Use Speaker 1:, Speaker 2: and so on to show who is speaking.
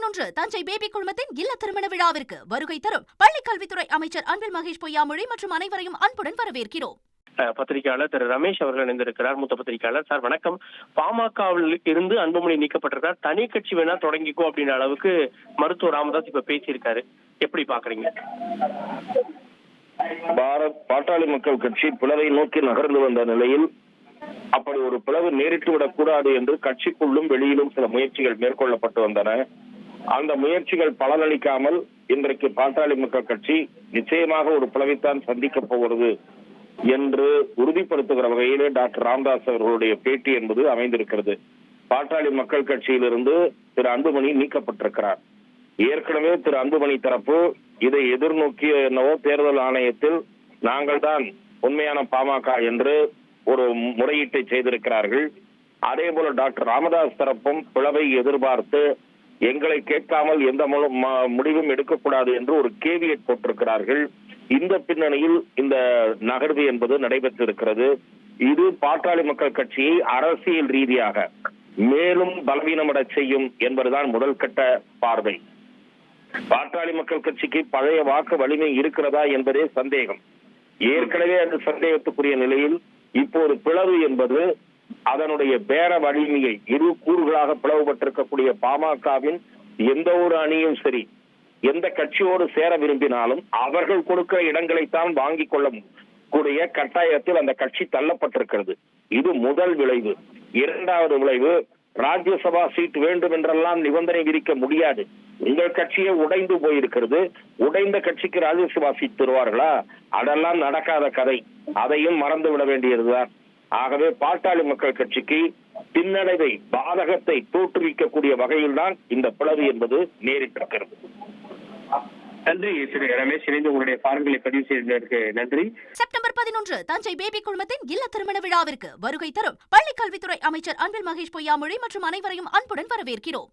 Speaker 1: 11 Thanjai baby குழுமத்தின் இல்ல திருமண விழாவிற்கு வருகை தரும் பள்ளிக் கல்வித்துறை அமைச்சர் அன்பில் மகேஷ் பொய்யாமொழி மற்றும் அனைவரையும் அன்புடன் வரவேற்கிறோம்.
Speaker 2: பத்திரிகையாளர் திரு ரமேஷ் அவர்கள் இணைந்திருக்கிறார். மூத்த பத்திரிகையாளர். சார் வணக்கம். பாமகவில் இருந்து அன்புமணி நீக்கப்பட்டிருக்கார். தனி கட்சி வேணா தொடங்கிக்கோ அப்படின்ற அளவுக்கு மருத்துவர் ராமதாஸ் இப்ப பேசியிருக்காரு. எப்படி பாக்குறீங்க?
Speaker 3: பாரத் பாட்டாளி மக்கள் கட்சி பிளவை நோக்கி நகர்ந்து வந்த நிலையில் அப்படி ஒரு பிளவு நேரிட்டு விடக்கூடாது என்று கட்சிக்குள்ளும் வெளியிலும் சில முயற்சிகள் மேற்கொள்ளப்பட்டு வந்தன. அந்த முயற்சிகள் பலனளிக்காமல் இன்றைக்கு பாட்டாளி மக்கள் கட்சி நிச்சயமாக ஒரு பிளவைத்தான் சந்திக்க போகிறது என்று உறுதிப்படுத்துகிற வகையிலே டாக்டர் ராமதாஸ் அவர்களுடைய பேட்டி என்பது அமைந்திருக்கிறது. பாட்டாளி மக்கள் கட்சியிலிருந்து திரு அன்புமணி நீக்கப்பட்டிருக்கிறார். ஏற்கனவே திரு அன்புமணி தரப்பு இதை எதிர்நோக்கிய என்னவோ தேர்தல் ஆணையத்தில் நாங்கள் தான் உண்மையான பாமக என்று ஒரு முறையீட்டை செய்திருக்கிறார்கள். அதே போல டாக்டர் ராமதாஸ் தரப்பும் பிளவை எதிர்பார்த்து எங்களை கேட்காமல் எந்த முடிவும் எடுக்கக்கூடாது என்று ஒரு கேவியட் போட்டிருக்கிறார்கள். இந்த பின்னணியில் இந்த நகர்வு என்பது நடைபெற்றிருக்கிறது. இது பாட்டாளி மக்கள் கட்சியை அரசியல் ரீதியாக மேலும் பலவீனமட செய்யும் என்பதுதான் முதல் கட்ட பார்வை. பாட்டாளி மக்கள் கட்சிக்கு பழைய வாக்கு வலிமை இருக்கிறதா என்பதே சந்தேகம். ஏற்கனவே அந்த சந்தேகத்துக்குரிய நிலையில் இப்போது பிளவு என்பது அதனுடைய பேர வலிமையை இரு கூறுகளாக பிளவுபட்டிருக்கக்கூடிய பாமகவின் எந்த ஒரு அணியும் சரி எந்த கட்சியோடு சேர விரும்பினாலும் அவர்கள் கொடுக்கிற இடங்களைத்தான் வாங்கிக் கொள்ள கூடிய கட்டாயத்தில் அந்த கட்சி தள்ளப்பட்டிருக்கிறது. இது முதல் விளைவு. இரண்டாவது விளைவு, ராஜ்யசபா சீட் வேண்டும் என்றெல்லாம் நிபந்தனை விதிக்க முடியாது. உங்கள் கட்சியே உடைந்து போயிருக்கிறது. உடைந்த கட்சிக்கு ராஜ்யசபா சீட் தருவார்களா? அதெல்லாம் நடக்காத கதை. அதையும் மறந்து விட வேண்டியதுதான். ஆகவே பாட்டாளி மக்கள் கட்சிக்கு பின்னடைவை பாதகத்தை தோற்றுவிக்கக்கூடிய வகையில் தான் இந்த பிளவு என்பது நேரிட்டிருக்கிறது.
Speaker 2: நன்றி திரு ரமேஷ், இணைந்து உங்களுடைய பார்வைகளை பதிவு செய்ததற்கு நன்றி.
Speaker 1: செப்டம்பர் 11 தஞ்சை பேபி குழுமத்தின் இல்ல திருமண விழாவிற்கு வருகை தரும் பள்ளிக் கல்வித்துறை அமைச்சர் அன்பில் மகேஷ் பொய்யாமொழி மற்றும் அனைவரையும் அன்புடன் வரவேற்கிறோம்.